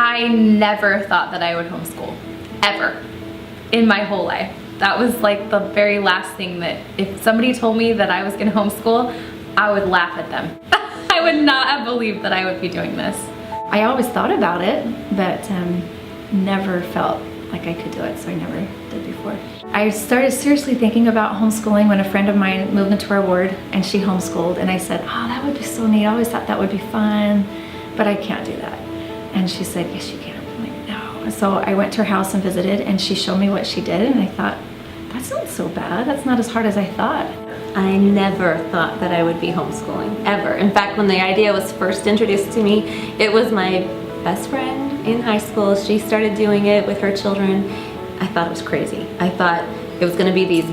I never thought that I would homeschool, ever, in my whole life. That was like the very last thing that if somebody told me that I was gonna homeschool, I would laugh at them. I would not have believed that I would be doing this. I always thought about it, but never felt like I could do it, so I never did before. I started seriously thinking about homeschooling when a friend of mine moved into our ward and she homeschooled, and I said, oh, that would be so neat. I always thought that would be fun, but I can't do that. And she said, yes, you can. I'm like, no. So I went to her house and visited, and she showed me what she did, and I thought, that's not so bad. That's not as hard as I thought. I never thought that I would be homeschooling, ever. In fact, when the idea was first introduced to me, it was my best friend in high school. She started doing it with her children. I thought it was crazy. I thought it was gonna be these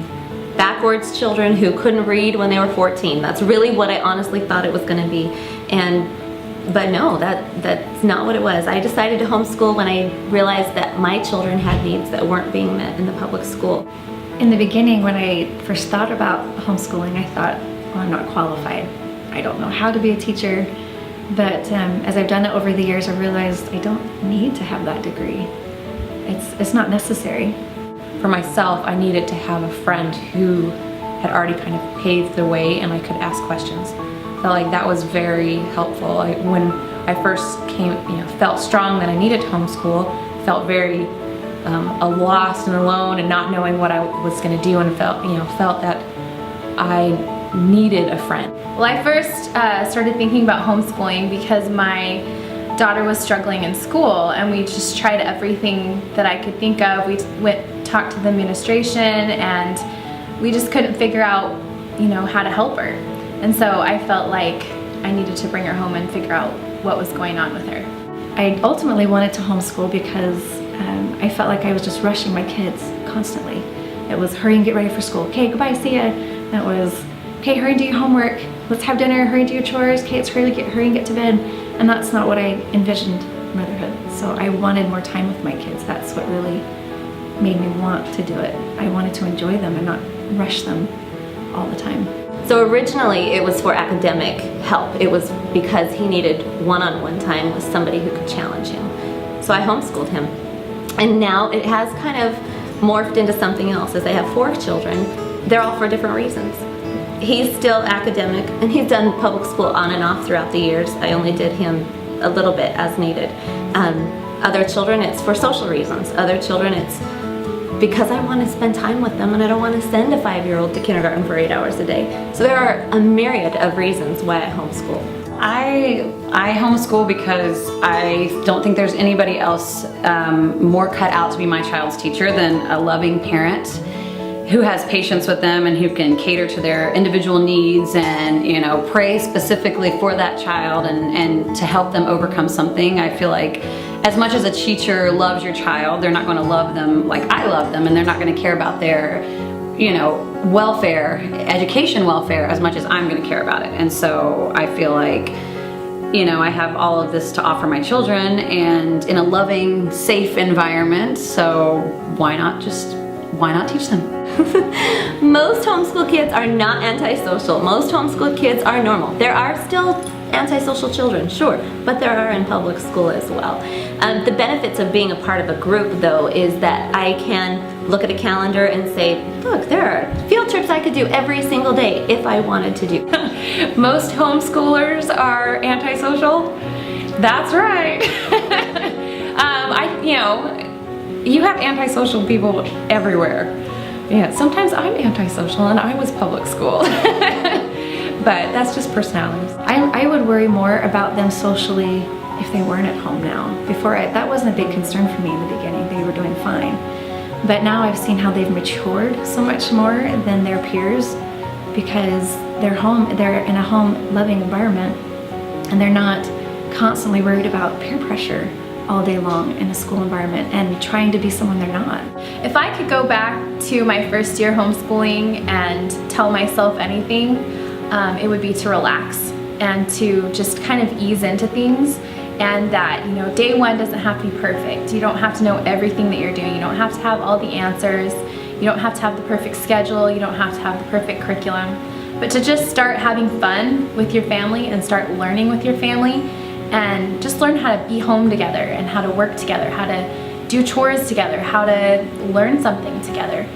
backwards children who couldn't read when they were 14. That's really what I honestly thought it was gonna be. But no, that's not what it was. I decided to homeschool when I realized that my children had needs that weren't being met in the public school. In the beginning, when I first thought about homeschooling, I thought, well, I'm not qualified. I don't know how to be a teacher. But as I've done it over the years, I realized I don't need to have that degree. It's not necessary. For myself, I needed to have a friend who had already kind of paved the way and I could ask questions. Felt like that was very helpful. When I first felt strong that I needed to homeschool, felt very lost and alone and not knowing what I was going to do, and felt that I needed a friend. Well, I first started thinking about homeschooling because my daughter was struggling in school, and we just tried everything that I could think of. We talked to the administration, and we just couldn't figure out, how to help her. And so I felt like I needed to bring her home and figure out what was going on with her. I ultimately wanted to homeschool because I felt like I was just rushing my kids constantly. It was hurry and get ready for school. Okay, goodbye, see ya. And it was, okay, hurry and do your homework. Let's have dinner, hurry and do your chores. Okay, it's hurry and get to bed. And that's not what I envisioned motherhood. So I wanted more time with my kids. That's what really made me want to do it. I wanted to enjoy them and not rush them all the time. So originally it was for academic help. It was because he needed one-on-one time with somebody who could challenge him. So I homeschooled him. And now it has kind of morphed into something else. As I have 4 children, they're all for different reasons. He's still academic, and he's done public school on and off throughout the years. I only did him a little bit as needed. Other children, it's for social reasons. Other children, it's because I want to spend time with them and I don't want to send a 5-year-old to kindergarten for 8 hours a day. So there are a myriad of reasons why I homeschool. I homeschool because I don't think there's anybody else more cut out to be my child's teacher than a loving parent who has patience with them and who can cater to their individual needs and pray specifically for that child and to help them overcome something. I feel like as much as a teacher loves your child, they're not going to love them like I love them, and they're not going to care about their welfare, education welfare, as much as I'm going to care about it. And so I feel like I have all of this to offer my children, and in a loving, safe environment, so why not teach them? Most homeschool kids are not antisocial. Most homeschool kids are normal. There are still antisocial children, sure, but there are in public school as well. The benefits of being a part of a group, though, is that I can look at a calendar and say, look, there are field trips I could do every single day if I wanted to do. Most homeschoolers are antisocial. That's right. You have antisocial people everywhere. Yeah, sometimes I'm antisocial and I was public school. But that's just personalities. I would worry more about them socially if they weren't at home now. That wasn't a big concern for me in the beginning. They were doing fine. But now I've seen how they've matured so much more than their peers because they're in a home loving environment, and they're not constantly worried about peer pressure all day long in a school environment and trying to be someone they're not. If I could go back to my first year homeschooling and tell myself anything, it would be to relax and to just kind of ease into things, and that day one doesn't have to be perfect. You don't have to know everything that you're doing. You don't have to have all the answers. You don't have to have the perfect schedule. You don't have to have the perfect curriculum. But to just start having fun with your family and start learning with your family, and just learn how to be home together and how to work together, how to do chores together, how to learn something together.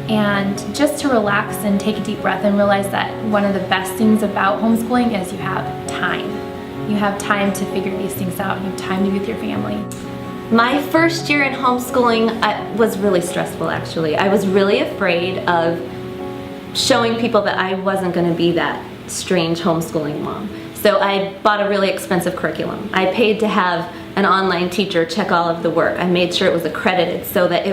And just to relax and take a deep breath and realize that one of the best things about homeschooling is you have time. You have time to figure these things out. You have time to be with your family. My first year in homeschooling was really stressful, actually. I was really afraid of showing people that I wasn't going to be that strange homeschooling mom. So I bought a really expensive curriculum. I paid to have an online teacher check all of the work. I made sure it was accredited so that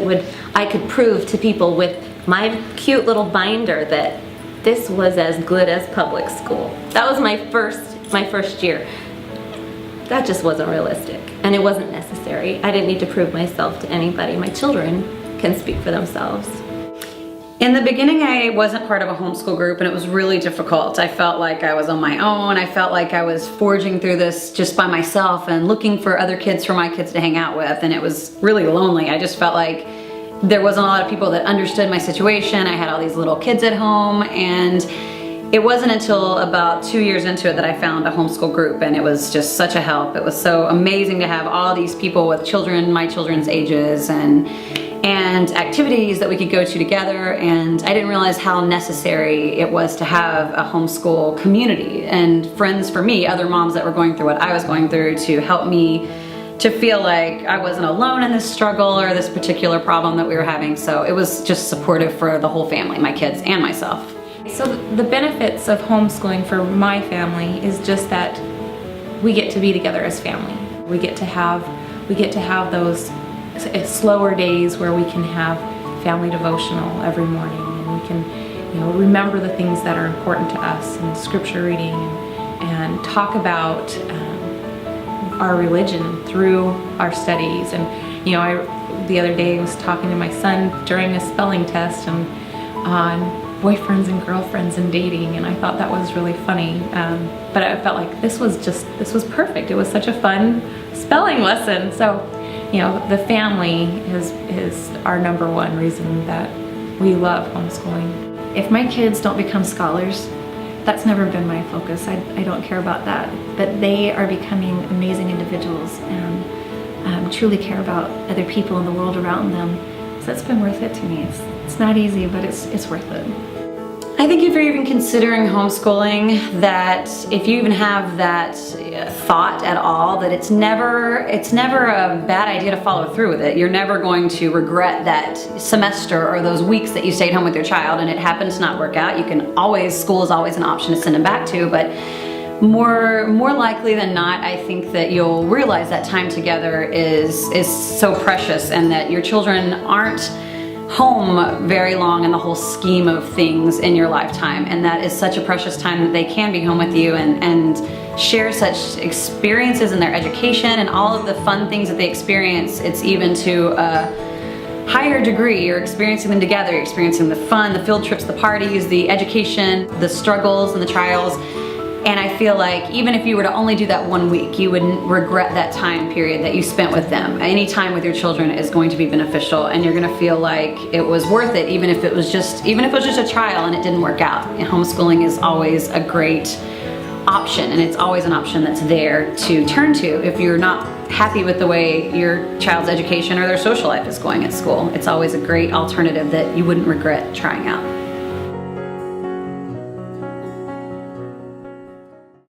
I could prove to people with my cute little binder that this was as good as public school. That was my first year. That just wasn't realistic, and it wasn't necessary. I didn't need to prove myself to anybody. My children can speak for themselves. In the beginning, I wasn't part of a homeschool group, and it was really difficult. I felt like I was on my own. I felt like I was forging through this just by myself and looking for other kids for my kids to hang out with, and it was really lonely. I just felt like there wasn't a lot of people that understood my situation. I had all these little kids at home, and it wasn't until about 2 years into it that I found a homeschool group, and it was just such a help. It was so amazing to have all these people with children, my children's ages, and activities that we could go to together, and I didn't realize how necessary it was to have a homeschool community and friends for me, other moms that were going through what I was going through, to help me to feel like I wasn't alone in this struggle or this particular problem that we were having. So it was just supportive for the whole family, my kids and myself. So the benefits of homeschooling for my family is just that we get to be together as family. We get to have those slower days where we can have family devotional every morning, and we can, remember the things that are important to us, and scripture reading, and talk about our religion through our studies. And the other day I was talking to my son during a spelling test and on boyfriends and girlfriends and dating, and I thought that was really funny. But I felt like this was perfect. It was such a fun spelling lesson. So, the family is our number one reason that we love homeschooling. If my kids don't become scholars, that's never been my focus. I don't care about that. But they are becoming amazing individuals and truly care about other people in the world around them. So it's been worth it to me. It's not easy, but it's worth it. I think if you're even considering homeschooling, that if you even have that thought at all, that it's never a bad idea to follow through with it. You're never going to regret that semester or those weeks that you stayed home with your child and it happened to not work out. School is always an option to send them back to, but more likely than not, I think that you'll realize that time together is so precious, and that your children aren't home very long in the whole scheme of things in your lifetime, and that is such a precious time that they can be home with you and share such experiences in their education and all of the fun things that they experience. It's even to a higher degree. You're experiencing them together. You're experiencing the fun, the field trips, the parties, the education, the struggles and the trials. And I feel like even if you were to only do that 1 week, you wouldn't regret that time period that you spent with them. Any time with your children is going to be beneficial, and you're gonna feel like it was worth it, even if it was just a trial and it didn't work out. And homeschooling is always a great option, and it's always an option that's there to turn to if you're not happy with the way your child's education or their social life is going at school. It's always a great alternative that you wouldn't regret trying out.